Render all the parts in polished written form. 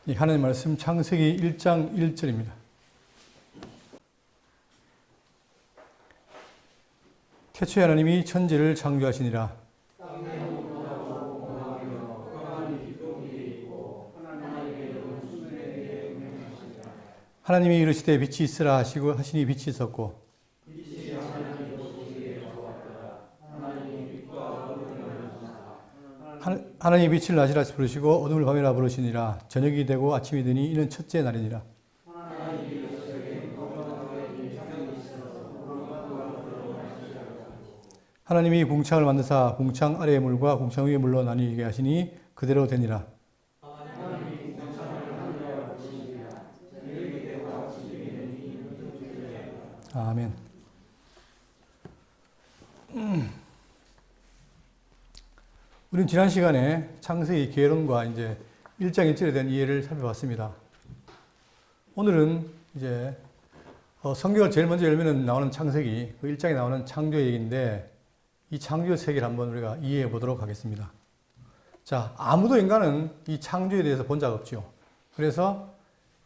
이 하나님 말씀 창세기 1장 1절입니다. 태초에 하나님이 천지를 창조하시니라. 하나님이 이르시되 빛이 있으라 하시고 하시니 빛이 있었고, 하나님이 빛을 낮이라 부르시고 어둠을 밤이라 부르시니라. 저녁이 되고 아침이 되니 이는 첫째 날이니라. 하나님이 궁창을 만드사 궁창 아래의 물과 궁창 위의 물로 나뉘게 하시니 그대로 되니라. 아멘. 우리는 지난 시간에 창세기 개론과 이제 1장 1절에 대한 이해를 살펴봤습니다. 오늘은 이제 성경을 제일 먼저 열면 나오는 창세기, 그 1장에 나오는 창조 얘기인데, 이 창조 세계를 한번 우리가 이해해 보도록 하겠습니다. 자, 아무도 인간은 이 창조에 대해서 본 적 없죠. 그래서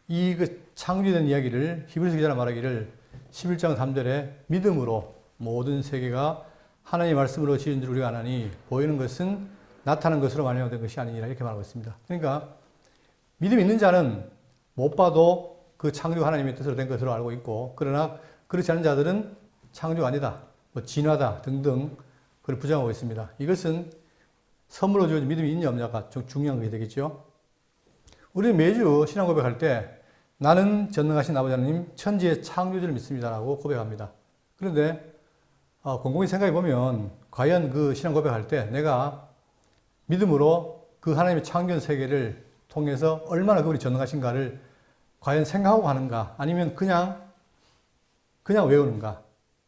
이 창조된 이야기를 히브리서 기자가 말하기를 11장 3절에 믿음으로 모든 세계가 하나님의 말씀으로 지은 줄 우리가 아나니 보이는 것은 나타난 것으로 말미암아 것이 아니니라, 이렇게 말하고 있습니다. 그러니까 믿음 있는 자는 못 봐도 그 창조 하나님의 뜻으로 된 것으로 알고 있고, 그러나 그렇지 않은 자들은 창조가 아니다, 진화다 등등 그걸 부정하고 있습니다. 이것은 선물로 주어진 믿음이 있냐 없냐가 좀 중요한 것이 되겠죠. 우리는 매주 신앙 고백할 때 나는 전능하신 아버지 하나님 천지의 창조주를 믿습니다라고 고백합니다. 그런데 곰곰이 생각해 보면 과연 그 신앙 고백할 때 내가 믿음으로 그 하나님의 창조된 세계를 통해서 얼마나 그분이 전능하신가를 과연 생각하고 하는가, 아니면 그냥 외우는가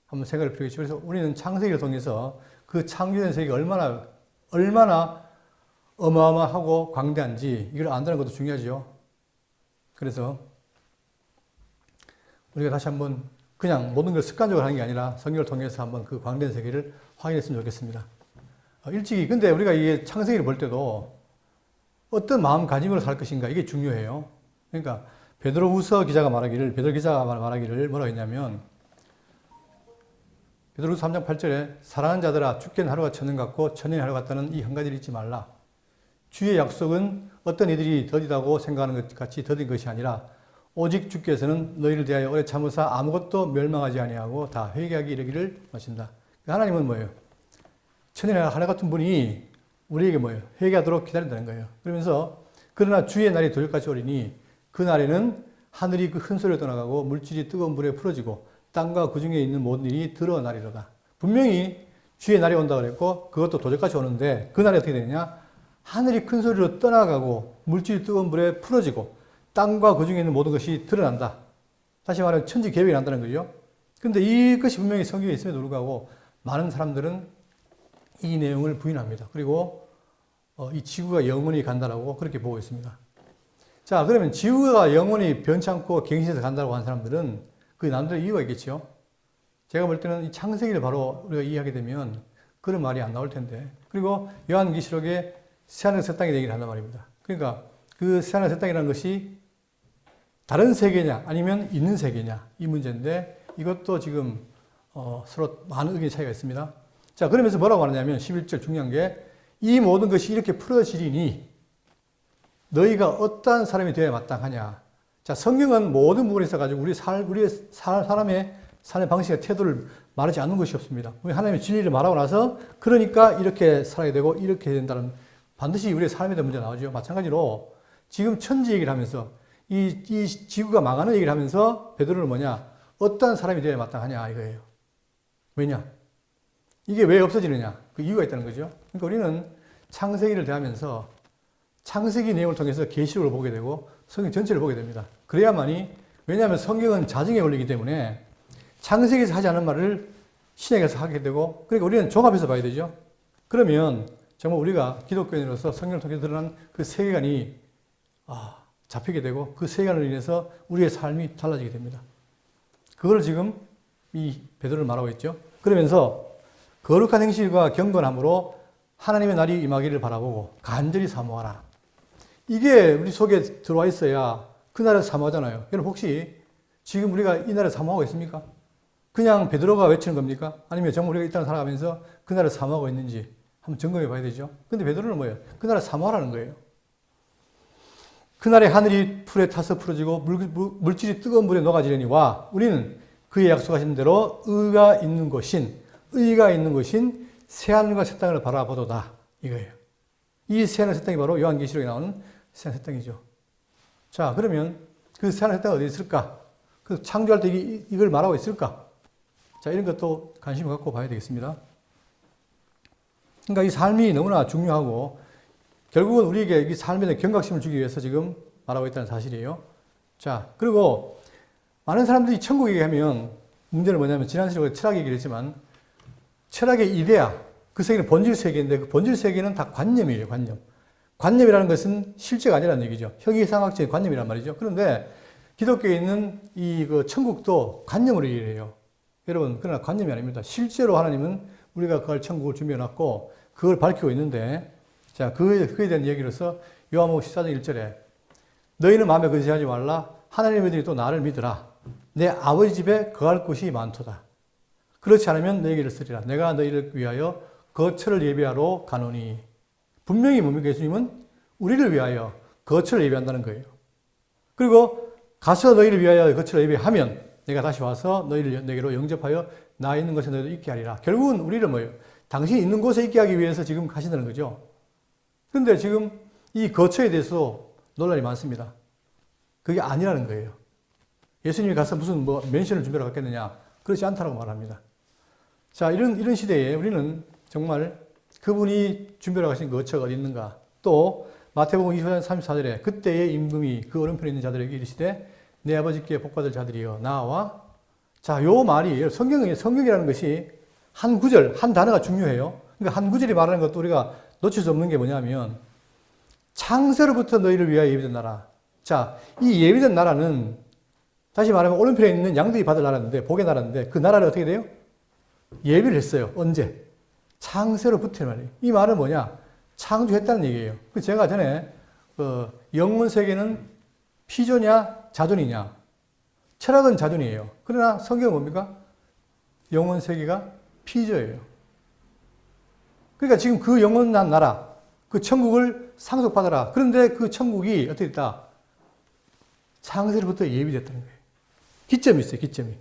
한번 생각을 필요하겠죠. 그래서 우리는 창세기를 통해서 그 창조된 세계가 얼마나 어마어마하고 광대한지 이걸 안다는 것도 중요하죠. 그래서 우리가 다시 한번 그냥 모든 걸 습관적으로 하는 게 아니라 성경을 통해서 한번 그 광대한 세계를 확인했으면 좋겠습니다. 일찍이, 근데 우리가 이 창세기를 볼 때도 어떤 마음가짐으로 살 것인가, 이게 중요해요. 그러니까 베드로후서 기자가 말하기를 뭐라고 했냐면, 베드로후서 3장 8절에 사랑하는 자들아 죽게는 하루가 천년 같고 천년이 하루 같다는 이 한 가지를 잊지 말라. 주의 약속은 어떤 이들이 더디다고 생각하는 것 같이 더딘 것이 아니라 오직 주께서는 너희를 대하여 오래 참으사 아무것도 멸망하지 아니하고 다 회개하기 이르기를 하신다. 하나님은 뭐예요? 천년이 하루 같은 분이 우리에게 뭐예요? 회개하도록 기다린다는 거예요. 그러면서 그러나 주의 날이 도적같이 오리니 그 날에는 하늘이 그 큰 소리로 떠나가고 물질이 뜨거운 불에 풀어지고 땅과 그 중에 있는 모든 일이 드러나리로다. 분명히 주의 날이 온다 그랬고 그것도 도적같이 오는데 그 날이 어떻게 되느냐? 하늘이 큰 소리로 떠나가고 물질이 뜨거운 불에 풀어지고 땅과 그 중에 있는 모든 것이 드러난다. 다시 말하면 천지 개벽이 난다는 거죠. 그런데 이것이 분명히 성경에 있음에도 불구하고 많은 사람들은 이 내용을 부인합니다. 그리고 이 지구가 영원히 간다라고 그렇게 보고 있습니다. 자, 그러면 지구가 영원히 변치 않고 갱신해서 간다고 하는 사람들은 그 남들의 이유가 있겠죠. 제가 볼 때는 이 창세기를 바로 우리가 이해하게 되면 그런 말이 안 나올 텐데. 그리고 요한계시록에 새하늘 새 땅의 얘기를 한단 말입니다. 그러니까 그 새하늘 새 땅이라는 것이 다른 세계냐 아니면 있는 세계냐, 이 문제인데 이것도 지금 서로 많은 의견의 차이가 있습니다. 자, 그러면서 뭐라고 하느냐면 11절 중요한 게, 이 모든 것이 이렇게 풀어지리니 너희가 어떠한 사람이 되어야 마땅하냐. 자, 성경은 모든 부분에 있어가지고 우리의 사람의 삶의 방식의 태도를 말하지 않는 것이 없습니다. 우리 하나님의 진리를 말하고 나서 그러니까 이렇게 살아야 되고 이렇게 된다는, 반드시 우리의 삶에 대한 문제가 나오죠. 마찬가지로 지금 천지 얘기를 하면서 이 지구가 망하는 얘기를 하면서 베드로는 뭐냐? 어떠한 사람이 되어야 마땅하냐 이거예요. 왜냐? 이게 왜 없어지느냐? 그 이유가 있다는 거죠. 그러니까 우리는 창세기를 대하면서 창세기 내용을 통해서 계시록을 보게 되고 성경 전체를 보게 됩니다. 그래야만이, 왜냐하면 성경은 자증의 원리이기 때문에 창세기에서 하지 않은 말을 신약에서 하게 되고, 그러니까 우리는 종합해서 봐야 되죠. 그러면 정말 우리가 기독교인으로서 성경을 통해서 드러난 그 세계관이 잡히게 되고 그 세계관으로 인해서 우리의 삶이 달라지게 됩니다. 그걸 지금 이 베드로는 말하고 있죠. 그러면서 거룩한 행실과 경건함으로 하나님의 날이 임하기를 바라보고 간절히 사모하라. 이게 우리 속에 들어와 있어야 그 나라를 사모하잖아요. 여러분 혹시 지금 우리가 이 나라를 사모하고 있습니까? 그냥 베드로가 외치는 겁니까? 아니면 정말 우리가 이 땅을 살아가면서 그 나라를 사모하고 있는지 한번 점검해 봐야 되죠. 근데 베드로는 뭐예요? 그 나라를 사모하라는 거예요. 그날의 하늘이 풀에 타서 풀어지고 물질이 뜨거운 물에 녹아지려니 와 우리는 그의 약속하신 대로 의가 있는 곳인 새하늘과 새 땅을 바라보도다 이거예요. 이 새하늘 새 땅이 바로 요한계시록에 나오는 새하늘 새 땅이죠. 자 그러면 그 새하늘 새 땅이 어디 있을까? 그 창조할 때 이걸 말하고 있을까? 자 이런 것도 관심을 갖고 봐야 되겠습니다. 그러니까 이 삶이 너무나 중요하고 결국은 우리에게 이 삶에 대한 경각심을 주기 위해서 지금 말하고 있다는 사실이에요. 자, 그리고 많은 사람들이 천국 얘기하면 문제는 뭐냐면 지난 시간에 철학 얘기를 했지만 철학의 이데아, 그 세계는 본질 세계인데 그 본질 세계는 다 관념이에요, 관념. 관념이라는 것은 실제가 아니라는 얘기죠. 형이상학적인 관념이란 말이죠. 그런데 기독교에 있는 그 천국도 관념으로 이해해요. 여러분, 그러나 관념이 아닙니다. 실제로 하나님은 우리가 그걸 천국을 준비해놨고 그걸 밝히고 있는데 자, 그에 대한 얘기로서 요한복음 14장 1절에 너희는 마음에 거짓하지 말라. 하나님의 믿으니 또 나를 믿으라. 내 아버지 집에 거할 곳이 많도다. 그렇지 않으면 너희에게 쓰리라. 내가 너희를 위하여 거처를 예비하러 가노니. 분명히 뭡니까? 예수님은 우리를 위하여 거처를 예비한다는 거예요. 그리고 가서 너희를 위하여 거처를 예비하면 내가 다시 와서 너희를 내게로 영접하여 나 있는 곳에 너희도 있게 하리라. 결국은 우리를 뭐예요? 당신이 있는 곳에 있게 하기 위해서 지금 가신다는 거죠. 근데 지금 이 거처에 대해서 논란이 많습니다. 그게 아니라는 거예요. 예수님이 가서 무슨 맨션을 준비하러 갔겠느냐? 그렇지 않다고 말합니다. 자, 이런 시대에 우리는 정말 그분이 준비하러 가신 거처가 어디 있는가? 또 마태복음 24장 34절에 그때의 임금이 그 오른편에 있는 자들에게 이르시되 내 아버지께 복받을 자들이여 나와. 자, 요 말이 성경이라는 것이 한 구절, 한 단어가 중요해요. 그러니까 한 구절이 말하는 것도 우리가 놓칠 수 없는 게 뭐냐면 창세로부터 너희를 위하여 예비된 나라. 자, 이 예비된 나라는 다시 말하면 오른편에 있는 양들이 받을 나라인데 복의 나라인데 그 나라를 어떻게 돼요? 예비를 했어요. 언제? 창세로부터 말이에요. 이 말은 뭐냐? 창조했다는 얘기예요. 제가 전에 영문 세계는 피조냐 자존이냐. 철학은 자존이에요. 그러나 성경은 뭡니까? 영원 세계가 피조예요. 그러니까 지금 그 영원한 나라, 그 천국을 상속받아라. 그런데 그 천국이 어떻게 됐다? 창세로부터 예비됐다는 거예요. 기점이 있어요, 기점이.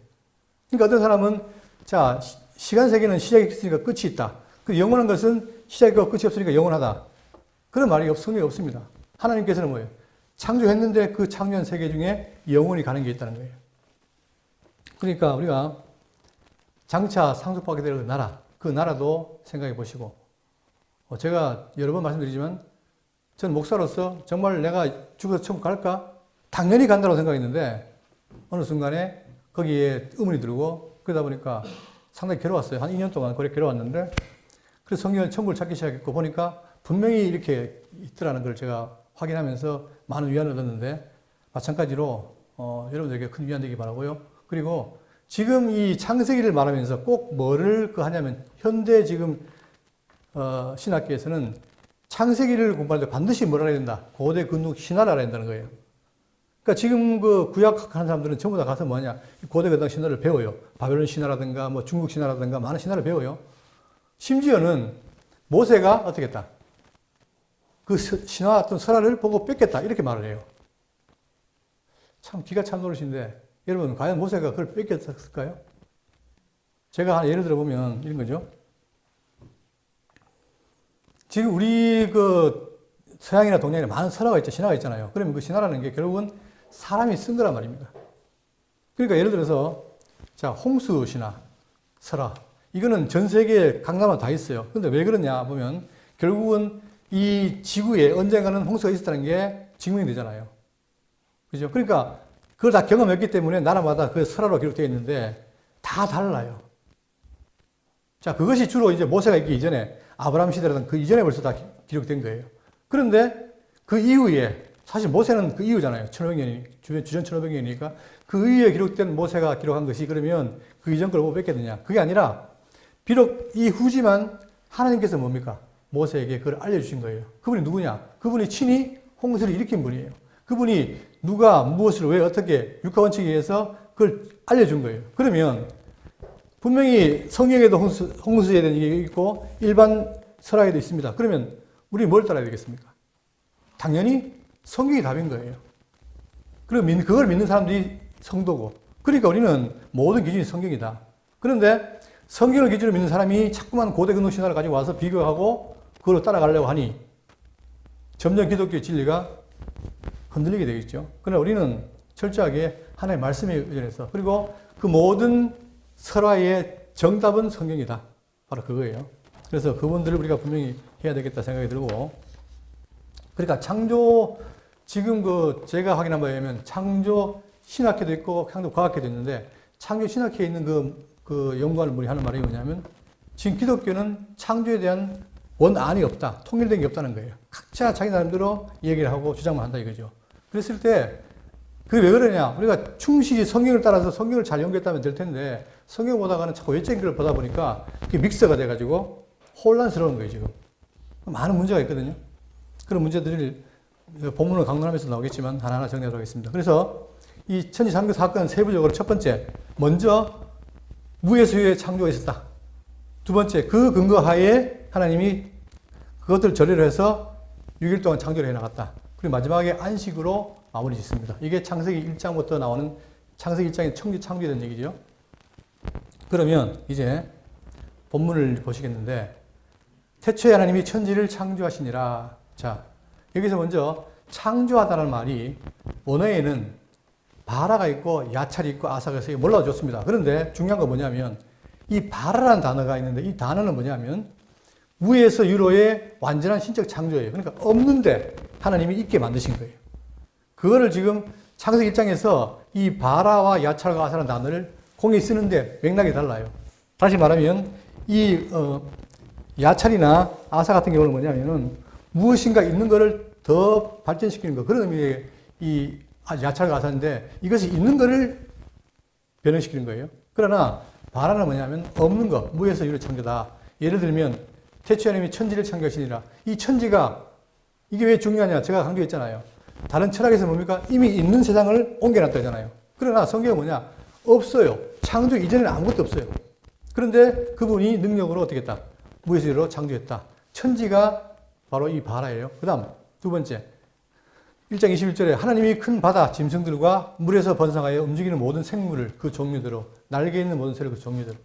그러니까 어떤 사람은, 자, 시간 세계는 시작이 있으니까 끝이 있다. 그 영원한 것은 시작이 있고 끝이 없으니까 영원하다. 그런 말이 성경에 없습니다. 하나님께서는 뭐예요? 창조했는데 그 창조한 세계 중에 영원히 가는 게 있다는 거예요. 그러니까 우리가 장차 상속받게 될 나라, 그 나라도 생각해 보시고, 제가 여러 번 말씀드리지만, 전 목사로서 정말 내가 죽어서 천국 갈까? 당연히 간다고 생각했는데, 어느 순간에 거기에 의문이 들고, 그러다 보니까 상당히 괴로웠어요. 한 2년 동안 그렇게 괴로웠는데, 그래서 성경을 천국을 찾기 시작했고, 보니까 분명히 이렇게 있더라는 걸 제가 확인하면서 많은 위안을 얻었는데, 마찬가지로, 여러분들에게 큰 위안 되기 바라고요. 그리고 지금 이 창세기를 말하면서 꼭 뭐를 하냐면, 현대 지금 신학계에서는 창세기를 공부할 때 반드시 뭘 알아야 된다. 고대 근육 신화를 알아야 된다는 거예요. 그러니까 지금 그 구약 하는 사람들은 전부 다 가서 뭐냐. 고대 근육 신화를 배워요. 바벨론 신화라든가 뭐 중국 신화라든가 많은 신화를 배워요. 심지어는 모세가 어떻게 했다. 그 신화 어떤 설화를 보고 뺏겠다. 이렇게 말을 해요. 참 기가 찬 노릇인데 여러분 과연 모세가 그걸 뺏겼을까요? 제가 하나 예를 들어 보면 이런 거죠. 지금 우리 그 서양이나 동양에 많은 설화가 있죠. 신화가 있잖아요. 그러면 그 신화라는 게 결국은 사람이 쓴 거란 말입니다. 그러니까 예를 들어서 자, 홍수 신화, 설화. 이거는 전 세계 각 나라 다 있어요. 근데 왜 그러냐 보면 결국은 이 지구에 언젠가는 홍수가 있었다는 게 증명이 되잖아요. 그죠? 그러니까 그걸 다 경험했기 때문에 나라마다 그 설화로 기록되어 있는데 다 달라요. 자, 그것이 주로 이제 모세가 있기 이전에 아브라함 시대라든 그 이전에 벌써 다 기록된 거예요. 그런데 그 이후에 사실 모세는 그 이후잖아요. 1500년이 주전 1500년이니까 그 이후에 기록된 모세가 기록한 것이 그러면 그 이전 걸 못 뺏겠느냐? 그게 아니라 비록 이 후지만 하나님께서 뭡니까? 모세에게 그걸 알려주신 거예요. 그분이 누구냐? 그분이 친히 홍수를 일으킨 분이에요. 그분이 누가 무엇을 왜 어떻게 육하원칙에 의해서 그걸 알려준 거예요. 그러면 분명히 성경에도 홍수에 대한 얘기가 있고 일반 설화에도 있습니다. 그러면 우리 뭘 따라야 되겠습니까? 당연히 성경이 답인 거예요. 그리고 그걸 믿는 사람들이 성도고, 그러니까 우리는 모든 기준이 성경이다. 그런데 성경을 기준으로 믿는 사람이 자꾸만 고대 근동 신화를 가지고 와서 비교하고 그걸로 따라가려고 하니 점점 기독교의 진리가 흔들리게 되겠죠. 그러나 우리는 철저하게 하나님의 말씀에 의존해서, 그리고 그 모든 설화의 정답은 성경이다. 바로 그거예요. 그래서 그분들을 우리가 분명히 해야 되겠다 생각이 들고, 그러니까 창조, 지금 제가 확인한 바에 의하면 창조 신학회도 있고 창조 과학회도 있는데, 창조 신학회에 있는 그 연구하는 분이 하는 말이 뭐냐면, 지금 기독교는 창조에 대한 원안이 없다. 통일된 게 없다는 거예요. 각자 자기 나름대로 얘기를 하고 주장만 한다 이거죠. 그랬을 때, 그게 왜 그러냐. 우리가 충실히 성경을 따라서 성경을 잘 연구했다면 될 텐데, 성경 보다가는 자꾸 외적인 걸 보다 보니까 그게 믹서가 돼가지고 혼란스러운 거예요, 지금. 많은 문제가 있거든요. 그런 문제들을 본문을 강론하면서 나오겠지만 하나하나 정리하도록 하겠습니다. 그래서 이 천지창조 사건 세부적으로 첫 번째, 먼저 무에서 유에 창조가 있었다. 두 번째, 그 근거하에 하나님이 그것들 전례로 해서 6일 동안 창조를 해나갔다. 그리고 마지막에 안식으로 마무리 짓습니다. 이게 창세기 1장부터 나오는 창세기 1장의 창조에 대한 얘기죠. 그러면 이제 본문을 보시겠는데, 태초에 하나님이 천지를 창조하시니라. 자, 여기서 먼저 창조하다는 말이 원어에는 바라가 있고 야찰이 있고 아사가 있어요. 몰라줬습니다. 그런데 중요한 건 뭐냐면, 이 바라라는 단어가 있는데, 이 단어는 뭐냐면 무에서 유로의 완전한 신적 창조예요. 그러니까 없는데 하나님이 있게 만드신 거예요. 그거를 지금 창세기 1장에서 이 바라와 야찰과 아사라는 단어를 공에 쓰는데 맥락이 달라요. 다시 말하면 이 야찰이나 아사 같은 경우는 뭐냐면은 무엇인가 있는 거를 더 발전시키는 거, 그런 의미의 이 야찰과 아사인데, 이것이 있는 거를 변형시키는 거예요. 그러나 바라는 뭐냐면 없는 거, 무에서 유로 창조다. 예를 들면 태초에 하나님이 천지를 창조하시니라. 이 천지가, 이게 왜 중요하냐, 제가 강조했잖아요. 다른 철학에서 뭡니까? 이미 있는 세상을 옮겨놨다잖아요. 그러나 성경은 뭐냐? 없어요. 창조 이전에는 아무것도 없어요. 그런데 그분이 능력으로 어떻게 했다? 무에서 유로 창조했다. 천지가 바로 이 바라예요. 그 다음 두 번째, 1장 21절에 하나님이 큰 바다 짐승들과 물에서 번성하여 움직이는 모든 생물을 그 종류대로, 날개 있는 모든 새를 그 종류대로,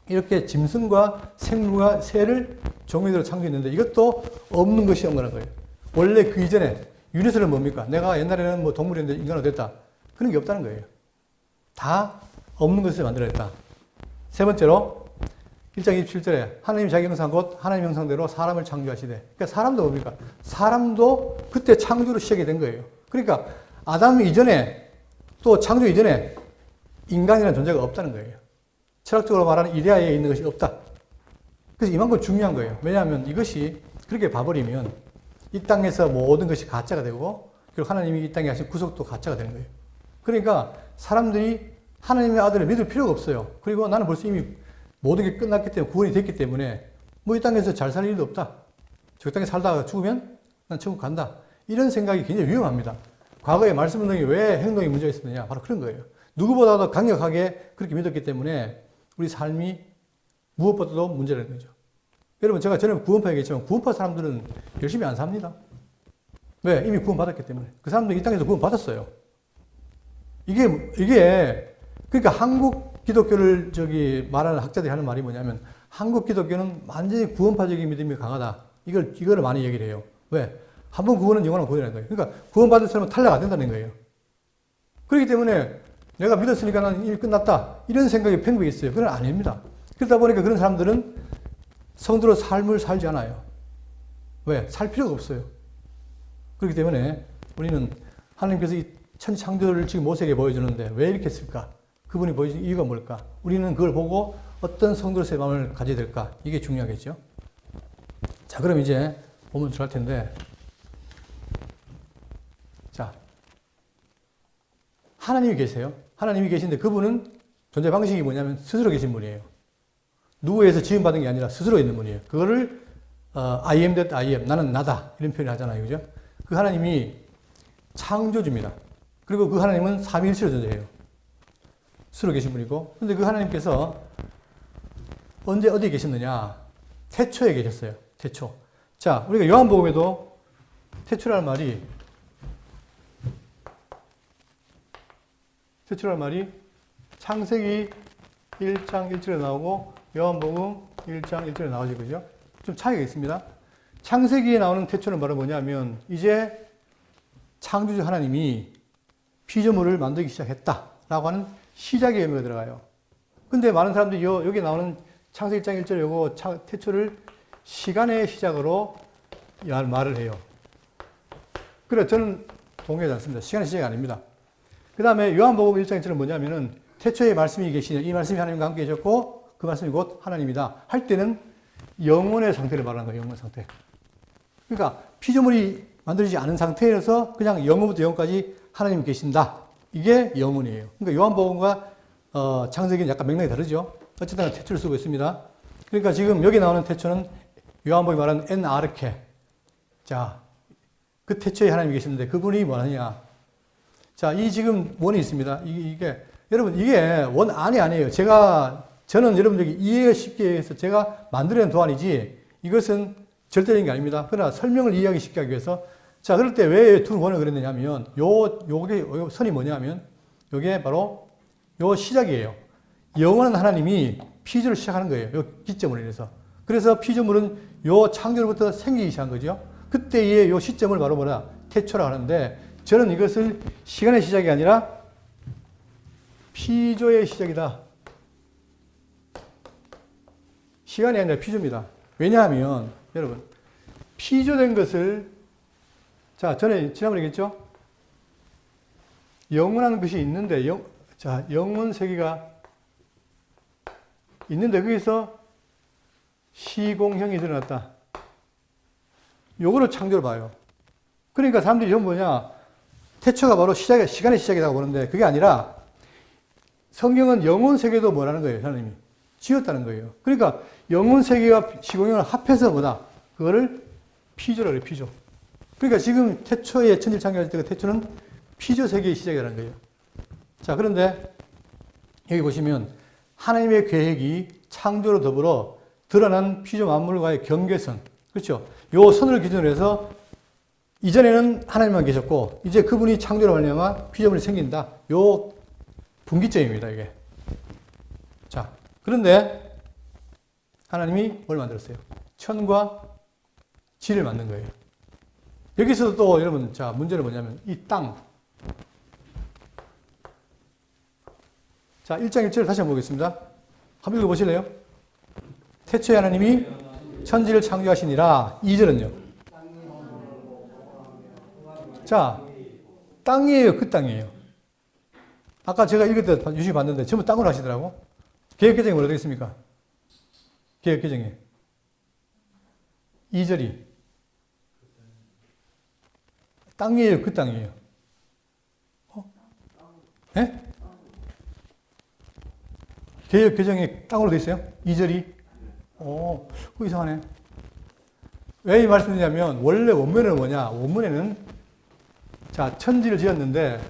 이렇게 짐승과 생물과 새를 종류대로 창조했는데, 이것도 없는 것이 없는 거예요. 원래 그 이전에 유래설은 뭡니까? 내가 옛날에는 뭐 동물이었는데 인간으로 됐다. 그런 게 없다는 거예요. 다 없는 것을 만들어냈다. 세 번째로 1장 27절에 하나님이 자기 형상 곧 하나님 형상대로 사람을 창조하시되, 그러니까 사람도 뭡니까? 사람도 그때 창조로 시작이 된 거예요. 그러니까 아담 이전에, 또 창조 이전에 인간이라는 존재가 없다는 거예요. 철학적으로 말하는 이데아에 있는 것이 없다. 그래서 이만큼 중요한 거예요. 왜냐하면 이것이 그렇게 봐버리면 이 땅에서 모든 것이 가짜가 되고, 그리고 하나님이 이 땅에 하신 구속도 가짜가 되는 거예요. 그러니까 사람들이 하나님의 아들을 믿을 필요가 없어요. 그리고 나는 벌써 이미 모든 게 끝났기 때문에, 구원이 됐기 때문에 뭐 이 땅에서 잘 살 일도 없다. 저 땅에 살다가 죽으면 난 천국 간다. 이런 생각이 굉장히 위험합니다. 과거에 말씀 운동이 왜 행동에 문제가 있었느냐? 바로 그런 거예요. 누구보다도 강력하게 그렇게 믿었기 때문에 우리 삶이 무엇보다도 문제라는 거죠. 여러분, 제가 전에 구원파 얘기했지만 구원파 사람들은 열심히 안 삽니다. 왜? 이미 구원받았기 때문에. 그 사람들은 이 땅에서 구원받았어요. 그러니까 한국 기독교를 말하는 학자들이 하는 말이 뭐냐면, 한국 기독교는 완전히 구원파적인 믿음이 강하다. 이거를 많이 얘기를 해요. 왜? 한번 구원은 영원한 구원이라는 거예요. 그러니까 구원받은 사람은 탈락 안 된다는 거예요. 그렇기 때문에 내가 믿었으니까 난 이미 끝났다. 이런 생각이 팽배해 있어요. 그건 아닙니다. 그러다 보니까 그런 사람들은 성도로 삶을 살지 않아요. 왜? 살 필요가 없어요. 그렇기 때문에 우리는 하나님께서 이 천지 창조를 지금 모세에게 보여주는데 왜 이렇게 했을까? 그분이 보여준 이유가 뭘까? 우리는 그걸 보고 어떤 성도로서의 마음을 가져야 될까? 이게 중요하겠죠. 자, 그럼 이제 본문 들어갈 텐데, 자, 하나님이 계세요. 하나님이 계신데 그분은 존재 방식이 뭐냐면 스스로 계신 분이에요. 누구에서 지음받은 게 아니라 스스로 있는 분이에요. 그거를 I am that I am, 나는 나다, 이런 표현을 하잖아요. 그죠? 그 하나님이 창조주입니다. 그리고 그 하나님은 삼위일체로 존재해요. 스스로 계신 분이고. 근데 그 하나님께서 언제 어디에 계셨느냐? 태초에 계셨어요. 태초. 자, 우리가 요한복음에도 태초라는 말이 창세기 1장 1절에 나오고 요한복음 1장 1절에 나오죠. 그죠? 좀 차이가 있습니다. 창세기에 나오는 태초는 바로 뭐냐면 이제 창조주 하나님이 피조물을 만들기 시작했다라고 하는 시작의 의미가 들어가요. 근데 많은 사람들이 여기 나오는 창세기 1장 1절에 요거 태초를 시간의 시작으로 말을 해요. 그래, 저는 동의하지 않습니다. 시간의 시작이 아닙니다. 그 다음에 요한복음 1장 1절은 뭐냐면은 태초에 말씀이 계시냐, 이 말씀이 하나님과 함께 계셨고 그 말씀이 곧 하나님이다 할 때는 영혼의 상태를 말하는 거예요. 영혼 상태. 그러니까 피조물이 만들어지지 않은 상태에서 그냥 영혼부터 영혼까지 하나님이 계신다. 이게 영혼이에요. 그러니까 요한복음과 창세기는 약간 맥락이 다르죠. 어쨌든 태초를 쓰고 있습니다. 그러니까 지금 여기 나오는 태초는 요한복음이 말하는 엔아르케. 자, 그 태초에 하나님이 계시는데 그분이 뭐하느냐. 자, 이 지금 원이 있습니다. 여러분, 이게 원 안이 아니에요. 저는 여러분들에게 이해가 쉽게 해서 제가 만들어낸 도안이지 이것은 절대적인 게 아닙니다. 그러나 설명을 이해하기 쉽게 하기 위해서 자, 그럴 때 왜 두 원을 그렸느냐 하면 요게 선이 뭐냐면 요게 바로 요 시작이에요. 영원한 하나님이 피조를 시작하는 거예요. 요 기점을 인해서. 그래서 피조물은 요 창조로부터 생기기 시작한 거죠. 그때의 요 시점을 바로 뭐라? 태초라고 하는데 저는 이것을 시간의 시작이 아니라 피조의 시작이다. 시간이 아니라 피조입니다. 왜냐하면 여러분 피조된 것을 자 전에 지난번에 얘기했죠. 영원한 것이 있는데 영원 세계가 있는데 거기서 시공형이 드러났다. 요거를 창조를 봐요. 그러니까 사람들이 전부 뭐냐 태초가 바로 시간의 시작이라고 보는데 그게 아니라 성경은 영혼 세계도 뭐라는 거예요. 하나님이 지었다는 거예요. 그러니까 영혼 세계와 시공형을 합해서 뭐다? 그거를 피조라고 해요. 피조. 그러니까 지금 태초에 천지를 창조할 때 그 태초는 피조 세계의 시작이라는 거예요. 자, 그런데 여기 보시면 하나님의 계획이 창조로 더불어 드러난 피조 만물과의 경계선. 그렇죠? 요 선을 기준으로 해서 이전에는 하나님만 계셨고 이제 그분이 창조로 말미암아 피조물이 생긴다. 요 분기점입니다, 이게. 자, 그런데 하나님이 뭘 만들었어요? 천과 지를 만든 거예요. 여기서도 또 여러분, 자, 문제는 뭐냐면 이 땅. 자, 1장 1절을 다시 한번 보겠습니다. 한번 읽어보실래요? 태초에 하나님이 천지를 창조하시니라. 2절은요. 자, 땅이에요, 그 땅이에요. 아까 제가 읽을 때 유심히 봤는데 전부 땅으로 하시더라고. 개역개정이 뭐라 되겠습니까? 개역개정이 2절이 땅이에요, 그 땅이에요. 예? 개역개정이 땅으로 돼 있어요? 2절이? 그거 이상하네. 왜 이 말씀을 드리냐면 원래 원문에는 뭐냐? 원문에는 자, 천지를 지었는데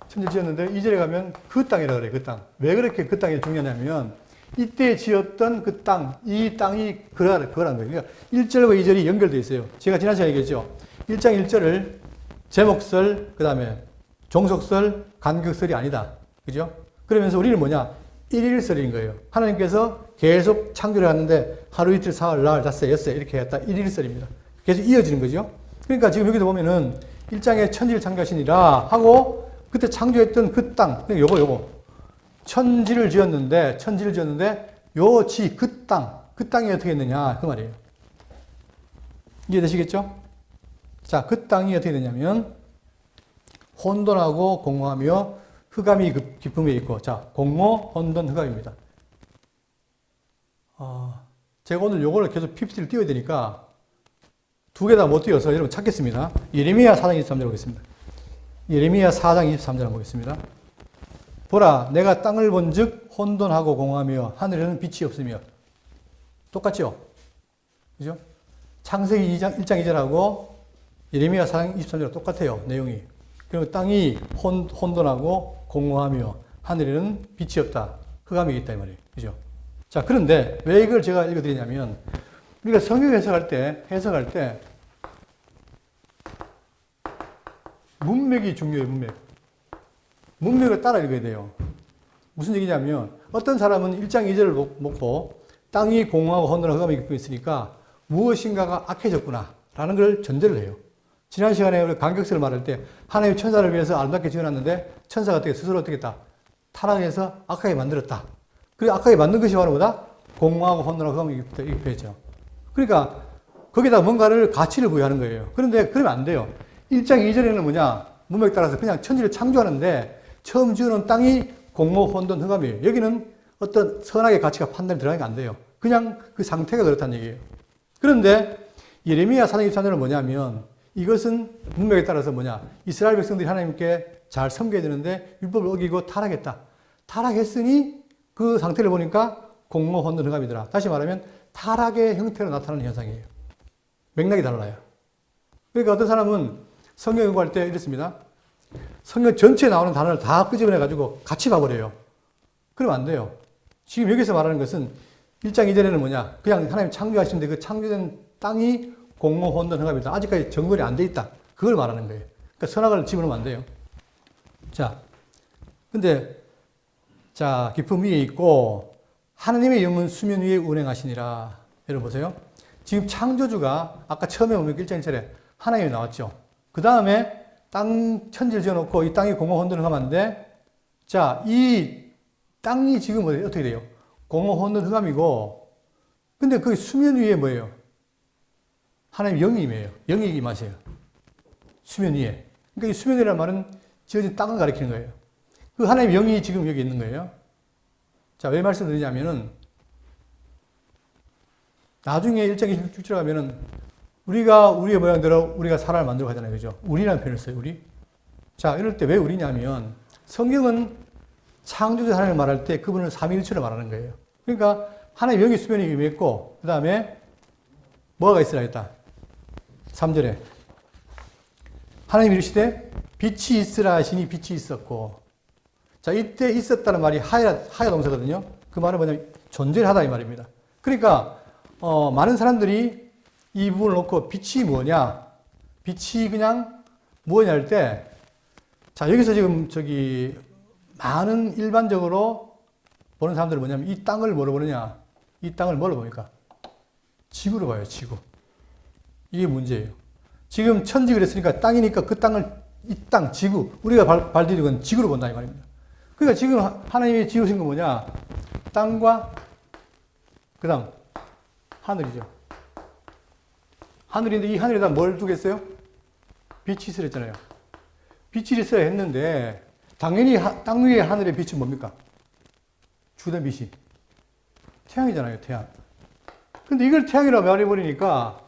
2절에 가면 그 땅이라 그래요. 그 땅. 왜 그렇게 그 땅이 중요하냐면 이때 지었던 그 땅, 이 땅이 그거라는 거예요. 그러니까 1절과 2절이 연결되어 있어요. 제가 지난 시간에 얘기했죠. 1장 1절을 제목설, 그 다음에 종속설, 간격설이 아니다. 그죠? 그러면서 우리는 뭐냐? 일일설인 거예요. 하나님께서 계속 창조를 하는데 하루 이틀 사흘 나흘 닷새 엿새 이렇게 했다. 일일설입니다. 계속 이어지는 거죠. 그러니까 지금 여기도 보면은 1장에 천지를 창조하시니라 하고 그때 창조했던 그 땅, 요거. 천지를 지었는데 요 지, 그 땅이 어떻게 했느냐 그 말이에요. 이해되시겠죠? 자, 그 땅이 어떻게 되냐면 혼돈하고 공허하며 흑암이 깊음에 있고, 자, 공허, 혼돈, 흑암입니다. 제가 오늘 요거를 계속 PPT를 띄워야 되니까 두 개 다 못 띄워서 여러분 찾겠습니다. 예레미야 4장 23절 보겠습니다. 예레미야 4장 23절 보겠습니다. 보라, 내가 땅을 본즉 혼돈하고 공허하며 하늘에는 빛이 없으며. 똑같죠? 그죠? 창세기 1장 2절하고 예레미야 4장 23절과 똑같아요. 내용이. 그리고 땅이 혼돈하고 공허하며 하늘에는 빛이 없다. 흑암이 있다 이 말이에요. 그죠? 자, 그런데 왜 이걸 제가 읽어드리냐면 우리가 성경 해석할 때 문맥이 중요해요. 문맥을 따라 읽어야 돼요. 무슨 얘기냐면 어떤 사람은 1장 2절을 먹고 땅이 공허하고 혼돈하고 흑암이 깃고 있으니까 무엇인가가 악해졌구나 라는 걸 전제를 해요. 지난 시간에 우리 간격설을 말할 때 하나님이 천사를 위해서 아름답게 지어놨는데 천사가 어떻게 스스로 어떻게 했다? 타락해서 악하게 만들었다. 그리고 악하게 만든 것이 바로 뭐다? 공허하고 혼돈하고 흑암이 깃고 이렇게 했죠. 그러니까 거기다 뭔가를 가치를 부여하는 거예요. 그런데 그러면 안 돼요. 1장 2절에는 뭐냐? 문맥 따라서 그냥 천지를 창조하는데 처음 지어놓은 땅이 공허, 혼돈, 흑암이에요. 여기는 어떤 선악의 가치가 판단이 들어가는 게 안 돼요. 그냥 그 상태가 그렇다는 얘기예요. 그런데 예레미야 4장 23절은 뭐냐면 이것은 문맥에 따라서 뭐냐? 이스라엘 백성들이 하나님께 잘 섬겨야 되는데 율법을 어기고 타락했다. 타락했으니 그 상태를 보니까 공허, 혼돈, 흑암이더라. 다시 말하면 타락의 형태로 나타나는 현상이에요. 맥락이 달라요. 그러니까 어떤 사람은 성경 연구할 때 이랬습니다. 성경 전체에 나오는 단어를 다 끄집어내가지고 같이 봐버려요. 그러면 안 돼요. 지금 여기서 말하는 것은 1장 2절에는 뭐냐? 그냥 하나님 창조하시는데 그 창조된 땅이 공허, 혼돈, 흑암이다. 아직까지 정돈이 안 돼 있다. 그걸 말하는 거예요. 그러니까 선악을 집어넣으면 안 돼요. 자, 근데 자, 깊음 위에 있고 하나님의 영은 수면 위에 운행하시니라. 여러분 보세요. 지금 창조주가 아까 처음에 보면 1장 1절에 하나님이 나왔죠. 그 다음에 천지를 지어놓고 이 땅이 공허, 혼돈을 흑암인데 자, 이 땅이 지금 어떻게 돼요? 공허, 혼돈, 흑암이고 근데 그 수면 위에 뭐예요? 하나님 영이 임해요. 영이 임하세요. 수면 위에. 그러니까 이 수면 위라는 말은 지어진 땅을 가리키는 거예요. 그 하나님 영이 지금 여기 있는 거예요. 자, 왜 말씀드리냐면은 나중에 1장 26절 가면은 우리가 우리의 모양대로 우리가 사람을 만들고 하잖아요. 그죠? 우리라는 표현을 써요. 우리. 자, 이럴 때 왜 우리냐면 성경은 창조주 하나님을 말할 때 그분을 삼위일체로 말하는 거예요. 그러니까 하나님 영이 수면에 임했고 그 다음에 뭐가 있으라 했다. 3절에 하나님 이르시되 빛이 있으라 하시니 빛이 있었고 자, 이때 있었다는 말이 하야 동사거든요. 그 말은 뭐냐면 존재를 하다 이 말입니다. 그러니까 많은 사람들이 이 부분을 놓고 빛이 뭐냐? 빛이 그냥 뭐냐 할 때 자, 여기서 지금 많은 일반적으로 보는 사람들은 뭐냐면 이 땅을 뭐로 보느냐? 이 땅을 뭐로 보니까? 지구로 봐요, 지구. 이게 문제예요. 지금 천지 그랬으니까 땅이니까 그 땅을 이 땅, 지구, 우리가 발 디디는 건 지구로 본다 이 말입니다. 그러니까 지금 하나님이 지으신 건 뭐냐? 땅과 그 다음 하늘이죠. 하늘인데 이 하늘에다 뭘 두겠어요? 빛이 있으라 했잖아요. 빛이 있어야 했는데 당연히 땅 위에 하늘의 빛은 뭡니까? 주된 빛이 태양이잖아요. 태양. 근데 이걸 태양이라고 말해버리니까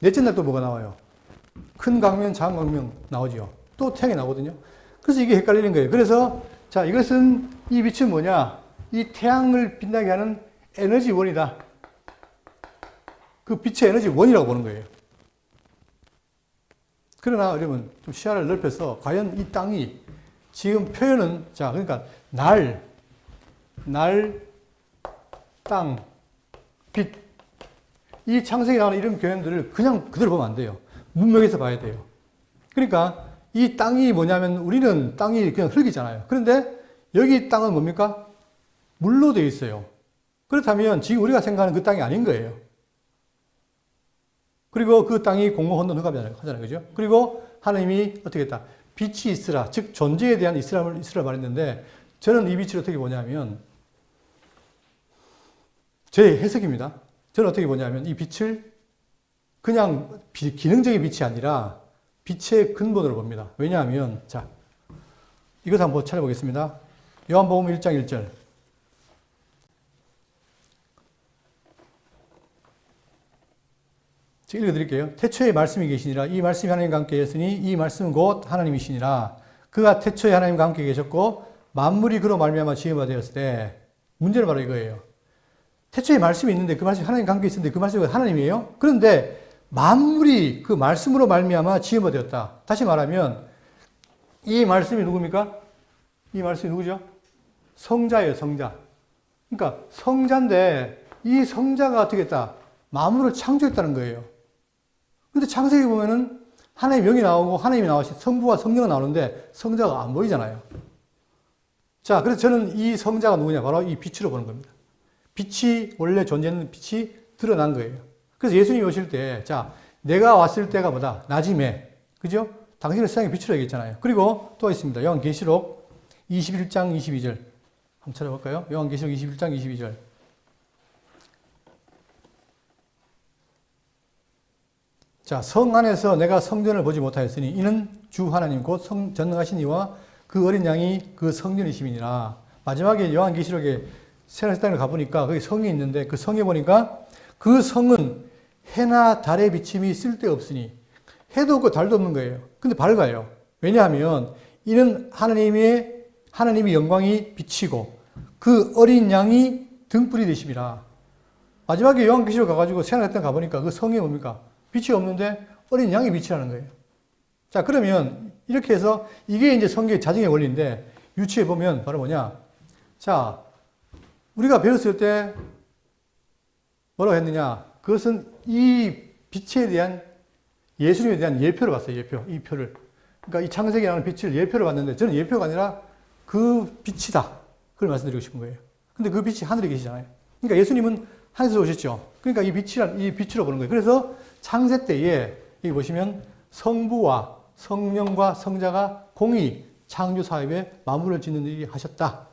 넷째 날 또 뭐가 나와요? 큰 강명, 작은 강명 나오죠. 또 태양이 나오거든요. 그래서 이게 헷갈리는 거예요. 그래서 자, 이것은 이 빛은 뭐냐? 이 태양을 빛나게 하는 에너지원이다. 그 빛의 에너지원이라고 보는 거예요. 그러나 여러분 좀 시야를 넓혀서 과연 이 땅이 지금 표현은 자, 그러니까 날, 땅, 빛. 이 창세기에 나오는 이런 표현들을 그냥 그대로 보면 안 돼요. 문맥에서 봐야 돼요. 그러니까 이 땅이 뭐냐면 우리는 땅이 그냥 흙이잖아요. 그런데 여기 땅은 뭡니까? 물로 되어 있어요. 그렇다면 지금 우리가 생각하는 그 땅이 아닌 거예요. 그리고 그 땅이 공허, 혼돈, 흑암이잖아요. 그죠? 그리고 하나님이 어떻게 했다? 빛이 있으라. 즉, 존재에 대한 있으라를 말했는데 저는 이 빛을 어떻게 보냐면 제 해석입니다. 저는 어떻게 보냐면 이 빛을 그냥 기능적인 빛이 아니라 빛의 근본으로 봅니다. 왜냐하면 자, 이것 한번 찾아보겠습니다. 요한복음 1장 1절. 제가 읽어드릴게요. 태초에 말씀이 계시니라. 이 말씀이 하나님과 함께 계셨으니 이 말씀은 곧 하나님이시니라. 그가 태초에 하나님과 함께 계셨고 만물이 그로 말미암아 지음바 되었을 때 문제는 바로 이거예요. 태초에 말씀이 있는데 그 말씀이 하나님과 함께 있었는데 그 말씀이 하나님이에요. 그런데 만물이 그 말씀으로 말미암아 지음이 되었다. 다시 말하면 이 말씀이 누굽니까? 이 말씀이 누구죠? 성자예요, 성자. 그러니까 성자인데 이 성자가 어떻게 했다? 만물을 창조했다는 거예요. 근데 창세기 보면은 하나님의 명이 나오고 하나님이 나오시 성부와 성령이 나오는데 성자가 안 보이잖아요. 자, 그래서 저는 이 성자가 누구냐? 바로 이 빛으로 보는 겁니다. 빛이 원래 존재하는 빛이 드러난 거예요. 그래서 예수님이 오실 때, 자, 내가 왔을 때가 뭐다? 낮임에. 그죠? 당신을 세상에 빛으로 얘기했잖아요. 그리고 또 있습니다. 요한계시록 21장 22절. 한번 찾아볼까요? 요한계시록 21장 22절. 자, 성 안에서 내가 성전을 보지 못하였으니 이는 주 하나님 곧 전능하신 이와 그 어린 양이 그 성전이심이니라. 마지막에 요한계시록에 새하늘 땅을 가보니까 거기 성이 있는데 그 성에 보니까 그 성은 해나 달의 비침이 쓸데없으니 해도 없고 달도 없는 거예요. 근데 밝아요. 왜냐하면 이는 하나님의 영광이 비치고 그 어린 양이 등불이 되심이라. 마지막에 요한계시록 가가지고 새하늘 땅 가보니까 그 성이 뭡니까? 빛이 없는데 어린 양이 빛이라는 거예요. 자, 그러면 이렇게 해서 이게 이제 성경의 자정의 원리인데 유추해 보면 바로 뭐냐? 자, 우리가 배웠을 때 뭐라고 했느냐? 그것은 이 빛에 대한 예수님에 대한 예표를 봤어요. 예표. 이 표를. 그러니까 이 창세기에 나오는 빛을 예표를 봤는데 저는 예표가 아니라 그 빛이다. 그걸 말씀드리고 싶은 거예요. 근데 그 빛이 하늘에 계시잖아요. 그러니까 예수님은 하늘에서 오셨죠. 그러니까 이 빛으로 보는 거예요. 그래서 창세 때에 여기 보시면 성부와 성령과 성자가 공히 창조 사업에 마무리를 짓는 일이 하셨다.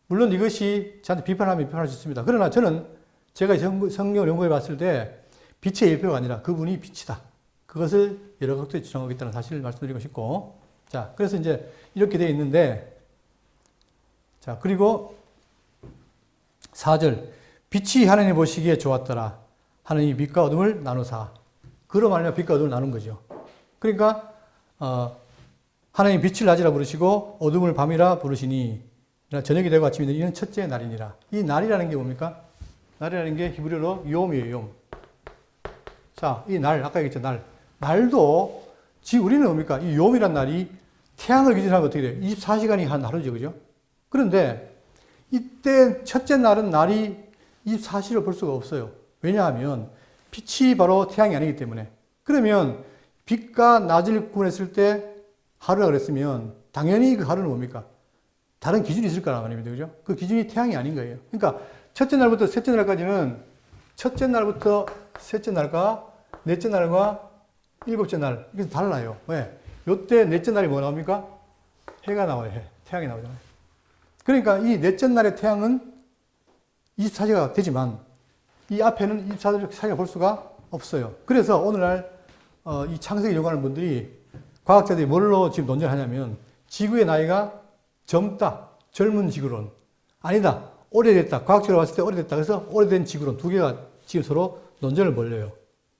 물론 이것이 저한테 비판하면 비판할 수 있습니다. 그러나 저는 제가 성경을 연구해 봤을 때 빛의 예표가 아니라 그분이 빛이다. 그것을 여러 각도에 주장하고 있다는 사실을 말씀드리고 싶고. 자, 그래서 이제 이렇게 되어 있는데, 자, 그리고 4절. 빛이 하나님 보시기에 좋았더라. 하나님이 빛과 어둠을 나누사. 그로 말하면 빛과 어둠을 나눈 거죠. 그러니까, 하나님 빛을 낮이라 부르시고 어둠을 밤이라 부르시니 저녁이 되고 아침이 되니 이는 첫째 날이니라. 이 날이라는 게 뭡니까? 날이라는 게 히브리어로 요음이에요, 요음. 자, 이 날, 아까 얘기했죠, 날. 날도, 지금 우리는 뭡니까? 이 요음이란 날이 태양을 기준으로 하면 어떻게 돼요? 24시간이 한 하루죠, 그죠? 그런데 이때 첫째 날은 날이 24시를 볼 수가 없어요. 왜냐하면 빛이 바로 태양이 아니기 때문에. 그러면 빛과 낮을 구분했을 때 하루라 그랬으면 당연히 그 하루는 뭡니까? 다른 기준이 있을 거란 말입니다. 그죠? 그 기준이 태양이 아닌 거예요. 그러니까 첫째 날부터 셋째 날까지는 첫째 날부터 셋째 날과 넷째 날과 일곱째 날 이게 달라요. 왜? 요때 넷째 날이 뭐 나옵니까? 해가 나와요. 해. 태양이 나오잖아요. 그러니까 이 넷째 날의 태양은 24시가 되지만 이 앞에는 24시가 볼 수가 없어요. 그래서 오늘날 이 창세기 연구하는 분들이 과학자들이 뭘로 지금 논쟁을 하냐면 지구의 나이가 젊다, 젊은 지구론. 아니다, 오래됐다. 과학적으로 봤을 때 오래됐다. 그래서 오래된 지구론 두 개가 지금 서로 논쟁을 벌려요.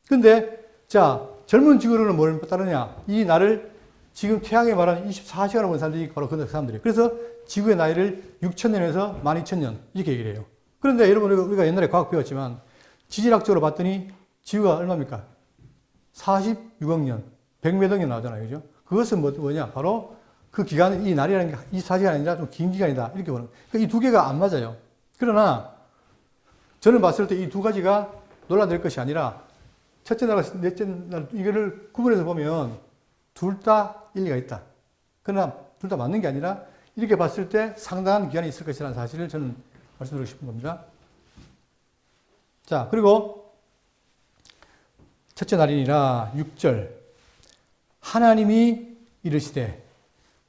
근데 자, 젊은 지구론은 뭘 따르냐? 이 날을 지금 태양에 말하는 24시간을 보는 사람들이 바로 그 사람들이에요. 그래서 지구의 나이를 6,000년에서 12,000년 이렇게 얘기를 해요. 그런데 여러분 우리가 옛날에 과학 배웠지만 지질학적으로 봤더니 지구가 얼마입니까? 46억 년, 100몇 억 년 나오잖아요. 그죠? 그것은 뭐냐? 바로 그 기간, 이 날이라는 게 24시간이 아니라 좀 긴 기간이다. 이렇게 보는 거예요. 이 두 개가 안 맞아요. 그러나 저는 봤을 때 이 두 가지가 논란될 것이 아니라 첫째 날과 넷째 날 이거를 구분해서 보면 둘 다 일리가 있다. 그러나 둘 다 맞는 게 아니라 이렇게 봤을 때 상당한 기한이 있을 것이라는 사실을 저는 말씀드리고 싶은 겁니다. 자, 그리고 첫째 날이니라 6절. 하나님이 이르시되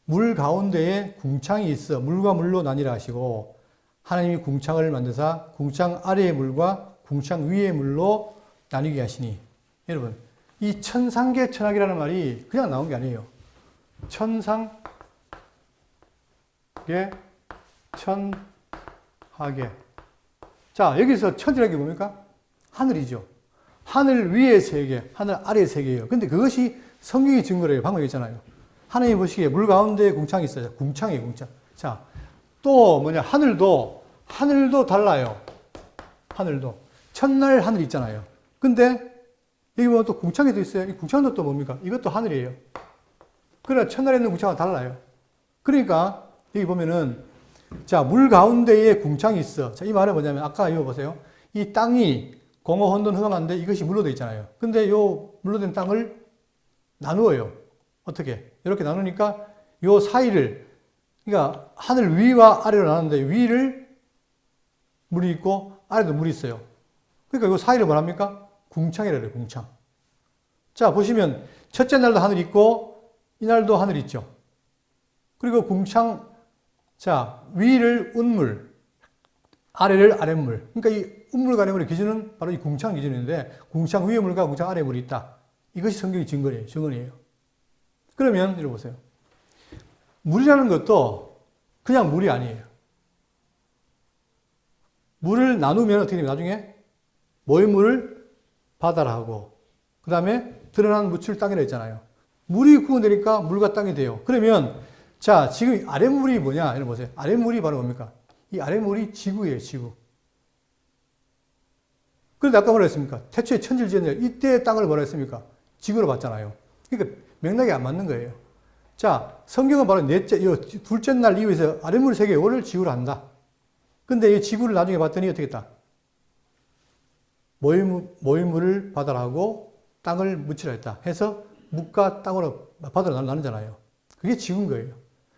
물 가운데에 궁창이 있어 물과 물로 나뉘라 하시고 하나님이 궁창을 만드사 궁창 아래의 물과 궁창 위의 물로 나뉘게 하시니. 여러분, 이 천상계 천학이라는 말이 그냥 나온 게 아니에요. 천상계 천하계. 자, 여기서 천이라는 게 뭡니까? 하늘이죠. 하늘 위의 세계, 하늘 아래의 세계예요. 근데 그것이 성경의 증거래요. 방금 얘기했잖아요. 하나님 보시기에 물 가운데 궁창이 있어요. 궁창이에요, 궁창. 자, 또 뭐냐, 하늘도 달라요. 하늘도. 첫날 하늘 있잖아요. 근데 여기 보면 또 궁창이 또 있어요. 이 궁창도 또 뭡니까? 이것도 하늘이에요. 그러나 첫날에 있는 궁창과 달라요. 그러니까 여기 보면은 자, 물 가운데에 궁창이 있어. 자, 이 말은 뭐냐면 아까 이거 보세요. 이 땅이 공허, 혼돈, 흑암한데 이것이 물로 되어 있잖아요. 근데 요 물로 된 땅을 나누어요. 어떻게? 이렇게 나누니까 요 사이를, 그러니까 하늘 위와 아래로 나누는데 위를 물이 있고 아래도 물이 있어요. 그러니까 요 사이를 뭐랍니까? 궁창이라고 해요, 궁창. 자, 보시면 첫째 날도 하늘이 있고 이날도 하늘이 있죠. 그리고 궁창, 자, 위를 운물, 아래를 아랫물. 그러니까 이 운물과 아랫물의 기준은 바로 이 궁창 기준인데 궁창 위의 물과 궁창 아래의 물이 있다. 이것이 성경의 증언이에요. 그러면 이리 보세요. 물이라는 것도 그냥 물이 아니에요. 물을 나누면 어떻게 됩니까? 나중에 모임물을 바다라 하고 그 다음에 드러난 무출 땅이라 했잖아요. 물이 구분되니까 물과 땅이 돼요. 그러면 자, 지금 아랫물이 뭐냐? 여러분 보세요. 아랫물이 바로 뭡니까? 이 아랫물이 지구예요, 지구. 그런데 아까 뭐라 했습니까? 태초에 천지를 지었는데 이때의 땅을 뭐라 했습니까? 지구로 봤잖아요. 그러니까 맥락이 안 맞는 거예요. 자, 성경은 바로 둘째 날 이후에서 아랫물 세계 요를 지구로 한다. 근데 이 지구를 나중에 봤더니 어떻게 했다? 모임물을 바다로 하고 땅을 묻히라 했다. 해서 묵과 땅으로 바다로 나누잖아요. 그게 지구인 거예요.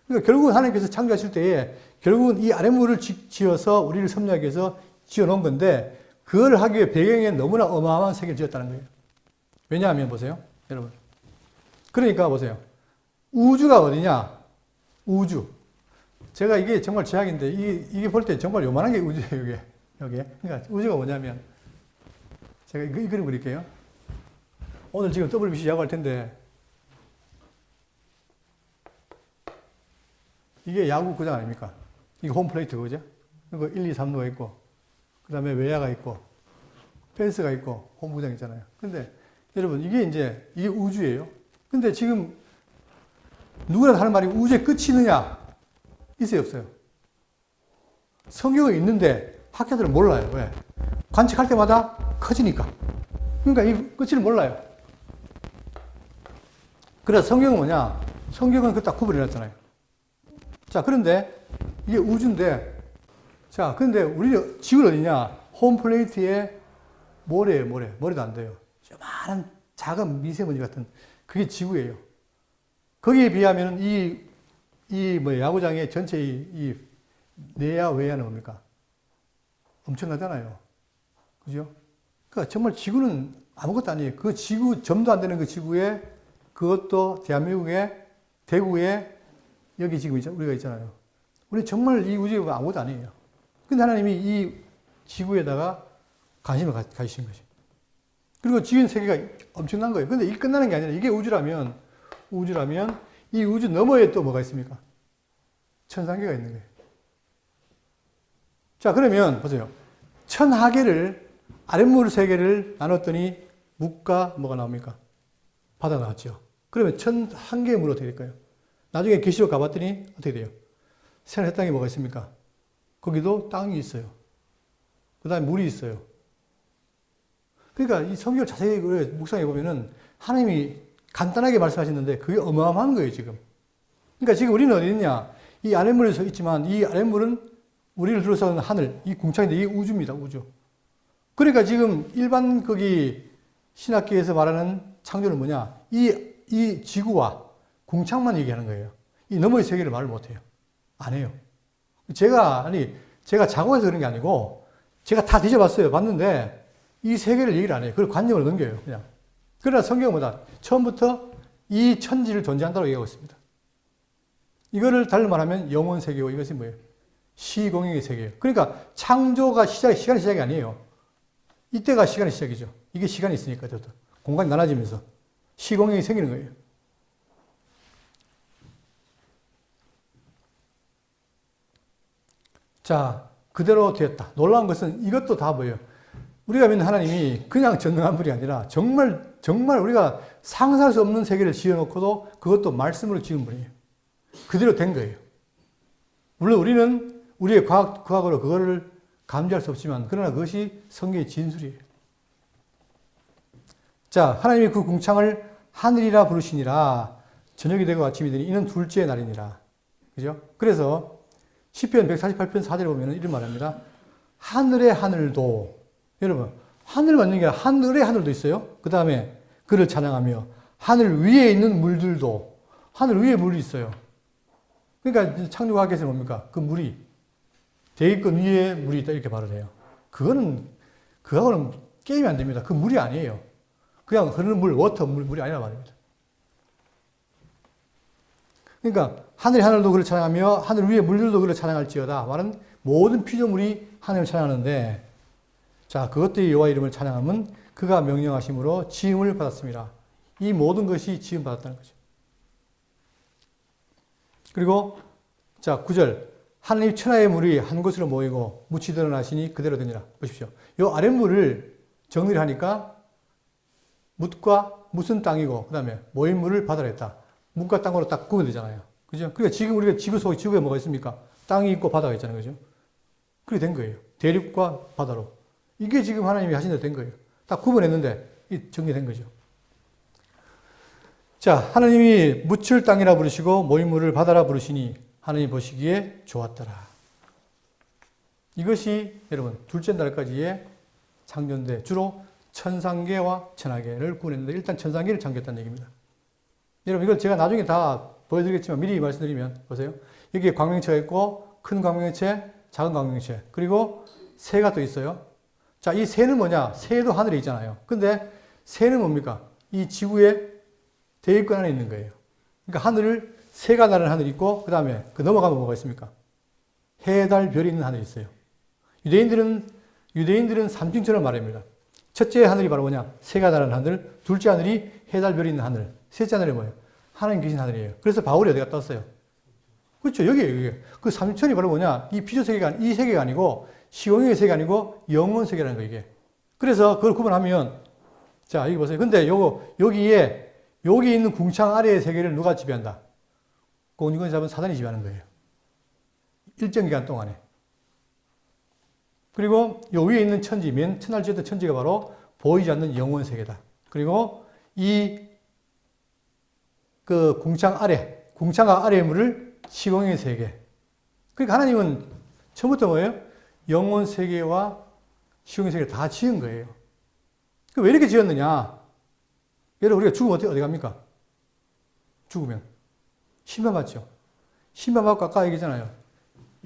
그러니까 결국은 하나님께서 창조하실 때에 결국은 이 아랫물을 지어서 우리를 섭리하기 위해서 지어 놓은 건데 그걸 하기 위해 배경에 너무나 어마어마한 세계를 지었다는 거예요. 왜냐하면 보세요. 여러분. 그러니까 보세요. 우주가 어디냐? 우주. 제가 이게 정말 제약인데 이게 볼 때 정말 요만한 게 우주예요. 여기. 그러니까 우주가 뭐냐면 제가 이 그림 그릴게요. 오늘 지금 WBC 야구할 텐데 이게 야구 구장 아닙니까? 이게 홈플레이트 그죠? 그리고 1, 2, 3루가 있고 그 다음에 외야가 있고 펜스가 있고 홈구장 있잖아요. 근데 여러분 이게 우주예요. 근데 지금 누구나 하는 말이 우주의 끝이 있느냐? 있어요, 없어요? 성경은 있는데 학자들은 몰라요. 왜? 관측할 때마다 커지니까. 그러니까 이 끝을 몰라요. 그래서 성경은 뭐냐? 성경은 그거 딱 구분해놨잖아요. 자, 그런데 이게 우주인데, 자, 그런데 우리 지구는 어디냐? 홈플레이트에 모래예요, 모래. 모래도 안 돼요. 조그마한 작은 미세먼지 같은 그게 지구예요. 거기에 비하면 야구장의 전체 이 내야 외야는 뭡니까? 엄청나잖아요. 그죠? 그러니까 정말 지구는 아무것도 아니에요. 그 지구, 점도 안 되는 그 지구에 그것도 대한민국의 대구에 여기 지금 우리가 있잖아요. 우리 정말 이 우주에 아무것도 아니에요. 근데 하나님이 이 지구에다가 관심을 가지신 거죠. 그리고 지은 세계가 엄청난 거예요. 근데 이게 끝나는 게 아니라 이게 우주라면 이 우주 너머에 또 뭐가 있습니까? 천상계가 있는 거예요. 자, 그러면 보세요. 천하계를, 아랫물 세계를 나눴더니 묵과 뭐가 나옵니까? 바다 나왔죠. 그러면 1001개의 물은 어떻게 될까요? 나중에 계시록 가봤더니 어떻게 돼요? 새하늘 땅에 뭐가 있습니까? 거기도 땅이 있어요. 그 다음에 물이 있어요. 그러니까 이 성경을 자세히 묵상해 보면은 하나님이 간단하게 말씀하셨는데 그게 어마어마한 거예요, 지금. 그러니까 지금 우리는 어디 있냐? 이 아랫물에 서 있지만 이 아랫물은 우리를 둘러싸는 하늘, 이 궁창인데 이게 우주입니다, 우주. 그러니까 지금 일반 거기 신학계에서 말하는 창조는 뭐냐? 이 지구와 궁창만 얘기하는 거예요. 이 너머의 세계를 말을 못 해요. 안 해요. 제가 자고 해서 그런 게 아니고 제가 다 뒤져봤어요. 봤는데 이 세계를 얘기를 안 해요. 그걸 관념을 넘겨요, 그냥. 그러나 성경은 뭐다? 처음부터 이 천지를 존재한다고 얘기하고 있습니다. 이거를 달리 말하면 영원 세계고 이것이 뭐예요? 시공의 세계예요. 그러니까 창조가 시간이 시작이 아니에요. 이때가 시간의 시작이죠. 이게 시간이 있으니까 저도 공간이 나눠지면서 시공이 생기는 거예요. 자, 그대로 되었다. 놀라운 것은 이것도 다 뭐예요? 우리가 믿는 하나님이 그냥 전능한 분이 아니라 정말 우리가 상상할 수 없는 세계를 지어놓고도 그것도 말씀으로 지은 분이에요. 그대로 된 거예요. 물론 우리는 우리의 과학으로 그거를 감지할 수 없지만 그러나 그것이 성경의 진술이에요. 자, 하나님이 그 궁창을 하늘이라 부르시니라. 저녁이 되고 아침이 되니 이는 둘째 날이니라. 그죠? 그래서 시편 148편 4절에 보면 이런 말합니다. 하늘의 하늘도, 여러분, 하늘만 있는 게 아니라 하늘의 하늘도 있어요. 그 다음에 그를 찬양하며 하늘 위에 있는 물들도, 하늘 위에 물이 있어요. 그러니까 창조과학에서 뭡니까? 그 물이 대기권 위에 물이 있다 이렇게 말을 해요. 그거하고는 게임이 안 됩니다. 그 물이 아니에요. 그냥 흐르는 물, 워터 물이 아니라 말입니다. 그러니까 하늘의 하늘도 그를 찬양하며 하늘 위에 물들도 그를 찬양할지어다. 말은 모든 피조물이 하나님을 찬양하는데, 자, 그것들이 여호와 이름을 찬양하면 그가 명령하심으로 지음을 받았습니다. 이 모든 것이 지음 받았다는 거죠. 그리고 자, 9절. 하나님 천하의 물이 한 곳으로 모이고 묻이 드러나시니 그대로 되니라. 보십시오. 이 아랫물을 정리를 하니까 묻과 묻은 땅이고 그 다음에 모인 물을 바다로 했다. 묻과 땅으로 딱 구분되잖아요. 그죠? 그러니까 지금 우리가 지구에 뭐가 있습니까? 땅이 있고 바다가 있잖아요. 그죠? 그렇게 된 거예요. 대륙과 바다로. 이게 지금 하나님이 하신 대로 된 거예요. 딱 구분했는데 정리된 거죠. 자, 하나님이 묻을 땅이라 부르시고 모인 물을 바다라 부르시니 하나님 보시기에 좋았더라. 이것이 여러분 둘째 날까지의 창조인데 주로 천상계와 천하계를 구분했는데 일단 천상계를 창조했다는 얘기입니다. 여러분 이걸 제가 나중에 다 보여드리겠지만 미리 말씀드리면 보세요. 여기에 광명체가 있고 큰 광명체, 작은 광명체 그리고 새가 또 있어요. 자, 이 새는 뭐냐? 새도 하늘에 있잖아요. 근데 새는 뭡니까? 이 지구의 대기권 안에 있는 거예요. 그러니까 하늘을 새가 나는 하늘이 있고 그 다음에 그 넘어가면 뭐가 있습니까? 해, 달, 별이 있는 하늘이 있어요. 유대인들은 삼층천을 말합니다. 첫째 하늘이 바로 뭐냐? 새가 나는 하늘, 둘째 하늘이 해, 달, 별이 있는 하늘, 셋째 하늘이 뭐예요? 하나님 계신 하늘이에요. 그래서 바울이 어디 갔다 왔어요? 그렇죠. 여기에요. 그 삼층천이 바로 뭐냐? 이 피조세계가, 이 세계가 아니고 시공의 세계가 아니고 영원 세계라는 거예요, 이게. 그래서 그걸 구분하면 자, 여기 보세요. 근데 여기 있는 궁창 아래의 세계를 누가 지배한다? 공중권 잡은 사단이 지배하는 거예요. 일정 기간 동안에. 그리고 요 위에 있는 천지, 맨 천할 지었던 천지가 바로 보이지 않는 영원 세계다. 그리고 그 궁창 아래의 물을 시공의 세계. 그러니까 하나님은 처음부터 뭐예요? 영원 세계와 시공의 세계를 다 지은 거예요. 왜 이렇게 지었느냐? 여러분, 우리가 죽으면 어디 갑니까? 죽으면. 심판받죠. 심판받고 아까 얘기했잖아요.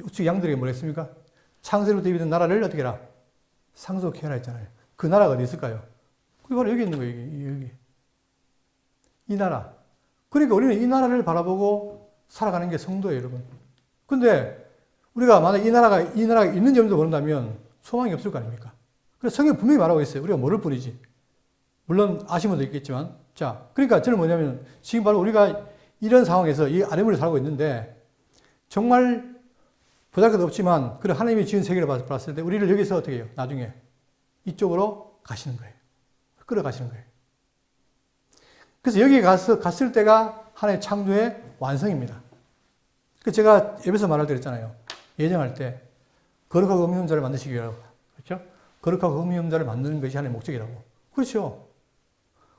우측 양들에게 뭐라 했습니까? 창세로부터 이르던 나라를 어떻게 해라? 상속해라 했잖아요. 그 나라가 어디 있을까요? 그게 바로 여기 있는 거예요. 여기. 이 나라. 그러니까 우리는 이 나라를 바라보고 살아가는 게 성도예요, 여러분. 근데 우리가 만약 이 나라가 있는 점도 모른다면 소망이 없을 거 아닙니까? 그래서 성경 분명히 말하고 있어요. 우리가 모를 뿐이지. 물론 아시는 분도 있겠지만. 자, 그러니까 저는 뭐냐면 지금 바로 우리가 이런 상황에서 이 아랫물에 살고 있는데 정말 보잘것 없지만 그런 하나님이 지은 세계를 봤을 때 우리를 여기서 어떻게 해요? 나중에 이쪽으로 가시는 거예요. 끌어가시는 거예요. 그래서 여기 갔을 때가 하나님의 창조의 완성입니다. 그 제가 에베소 말할 때 그랬잖아요. 예정할 때 거룩하고 의미 없는 자를 만드시기 위하여. 그렇죠? 거룩하고 의미 없는 자를 만드는 것이 하나님의 목적이라고. 그렇죠.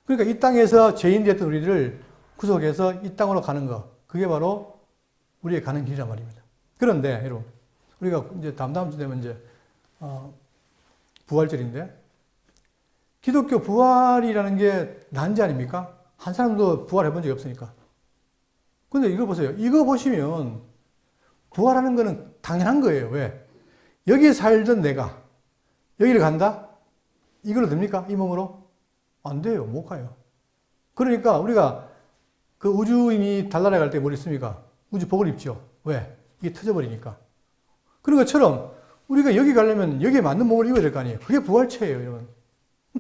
그러니까 이 땅에서 죄인 되었던 우리를 구속해서 이 땅으로 가는 것. 그게 바로 우리의 가는 길이란 말입니다. 그런데 여러분, 우리가 이제 다음 주 되면 이제 부활절인데 기독교 부활이라는 게 난제 아닙니까? 한 사람도 부활해 본 적이 없으니까. 근데 이거 보세요. 이거 보시면 부활하는 거는 당연한 거예요. 왜? 여기에 살던 내가 여기를 간다? 이걸로 됩니까? 이 몸으로? 안 돼요. 못 가요. 그러니까 우리가 그 우주인이 달나라에 갈 때 뭘 입습니까? 우주복을 입죠. 왜? 이게 터져버리니까. 그런 것처럼 우리가 여기 가려면 여기에 맞는 몸을 입어야 될 거 아니에요. 그게 부활체예요, 여러분.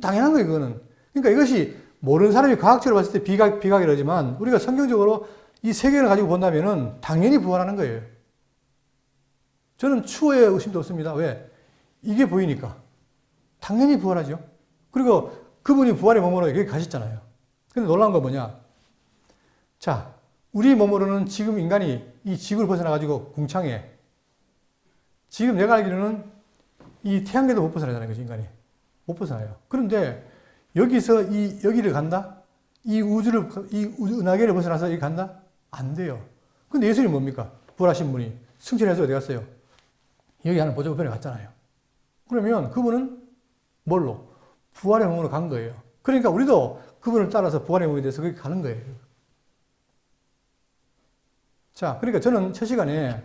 당연한 거예요, 그거는. 그러니까 이것이 모르는 사람이 과학적으로 봤을 때 비각이라지만 우리가 성경적으로 이 세계를 가지고 본다면은 당연히 부활하는 거예요. 저는 추호에 의심도 없습니다. 왜? 이게 보이니까. 당연히 부활하죠. 그리고 그분이 부활의 몸으로 여기 가셨잖아요. 근데 놀라운 건 뭐냐? 자, 우리 몸으로는 지금 인간이 이 지구를 벗어나가지고 궁창에 지금 내가 알기로는 이 태양계도 못 벗어나잖아요. 그죠, 인간이. 못 벗어나요. 그런데 여기서 여기를 간다? 이 은하계를 벗어나서 여기 간다? 안 돼요. 근데 예수님이 뭡니까? 부활하신 분이 승천해서 어디 갔어요? 여기 하는 보좌우편에 갔잖아요. 그러면 그분은 뭘로? 부활의 몸으로 간 거예요. 그러니까 우리도 그분을 따라서 부활의 몸에 대해서 거기 가는 거예요. 자, 그러니까 저는 첫 시간에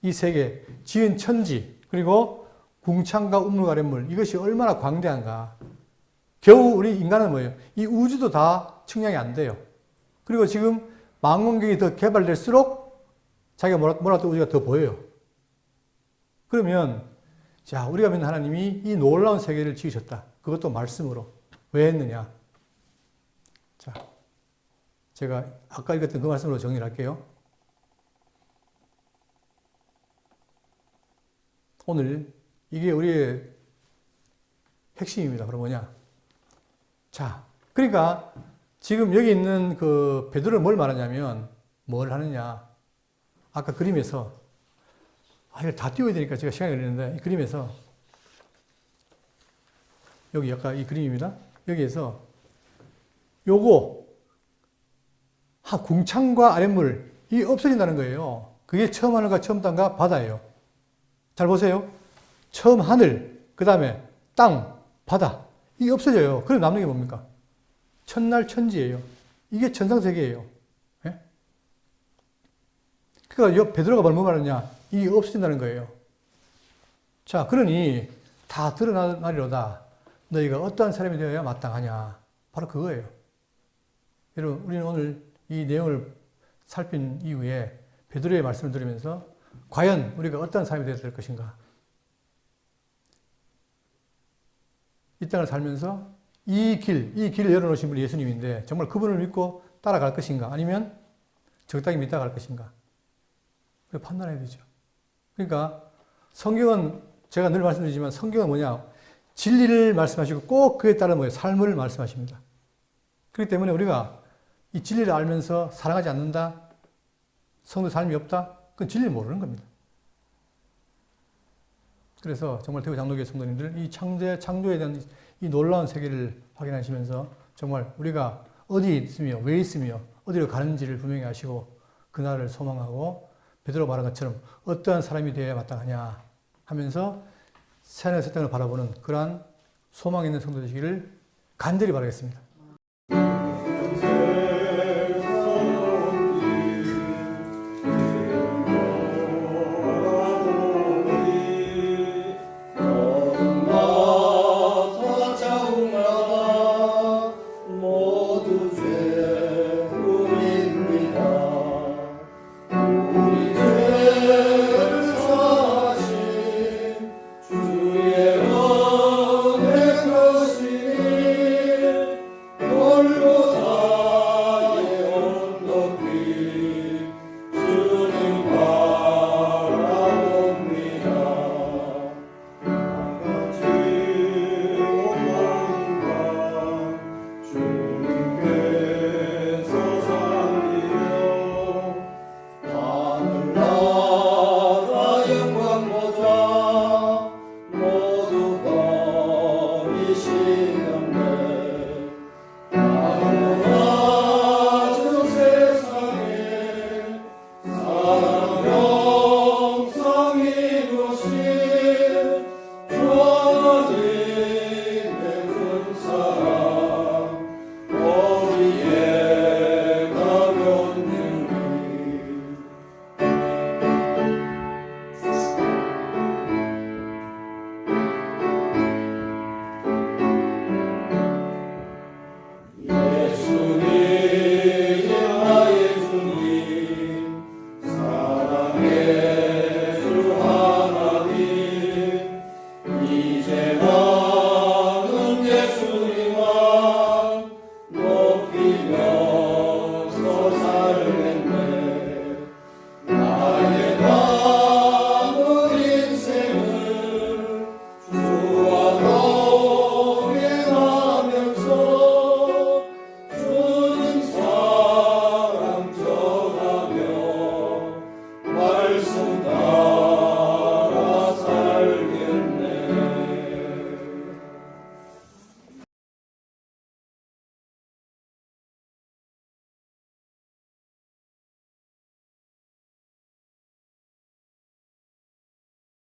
이 세계, 지은 천지, 그리고 궁창과 우물 가련물, 이것이 얼마나 광대한가. 겨우 우리 인간은 뭐예요? 이 우주도 다 측량이 안 돼요. 그리고 지금 망원경이 더 개발될수록 자기가 몰랐던 우주가 더 보여요. 그러면, 자, 우리가 믿는 하나님이 이 놀라운 세계를 지으셨다. 그것도 말씀으로. 왜 했느냐? 자, 제가 아까 읽었던 그 말씀으로 정리를 할게요. 오늘 이게 우리의 핵심입니다. 그럼 뭐냐? 자, 그러니까 지금 여기 있는 그 베드로는 뭘 말하냐면 뭘 하느냐? 아까 그림에서 이걸 다 띄워야 되니까 제가 시간이 걸리는데 이 그림에서 여기 아까 이 그림입니다. 여기에서 요거 궁창과 아랫물 이게 없어진다는 거예요. 그게 처음 하늘과 처음 땅과 바다예요. 잘 보세요. 처음 하늘, 그 다음에 땅, 바다. 이게 없어져요. 그럼 남는 게 뭡니까? 천날 천지예요. 이게 천상세계예요. 예? 그러니까 베드로가 뭘 말하느냐? 이게 없어진다는 거예요. 자, 그러니 다 드러나리로다. 너희가 어떠한 사람이 되어야 마땅하냐? 바로 그거예요. 여러분, 우리는 오늘 이 내용을 살핀 이후에 베드로의 말씀을 들으면서 과연 우리가 어떤 사람이 되어야 될 것인가? 이 땅을 살면서 이 길을 열어놓으신 분이 예수님인데 정말 그분을 믿고 따라갈 것인가? 아니면 적당히 믿다 갈 것인가? 판단해야 되죠. 그러니까 성경은 제가 늘 말씀드리지만 성경은 뭐냐? 진리를 말씀하시고 꼭 그에 따른 뭐예요? 삶을 말씀하십니다. 그렇기 때문에 우리가 이 진리를 알면서 사랑하지 않는다? 성도 삶이 없다? 그건 진리를 모르는 겁니다. 그래서 정말 대구 장로교회 성도님들 이 창조에 대한 이 놀라운 세계를 확인하시면서 정말 우리가 어디 있으며 왜 있으며 어디로 가는지를 분명히 아시고 그날을 소망하고 베드로 말한 것처럼 어떠한 사람이 되어야 마땅하냐 하면서 새하늘 새 땅을 바라보는 그러한 소망 있는 성도 되시기를 간절히 바라겠습니다.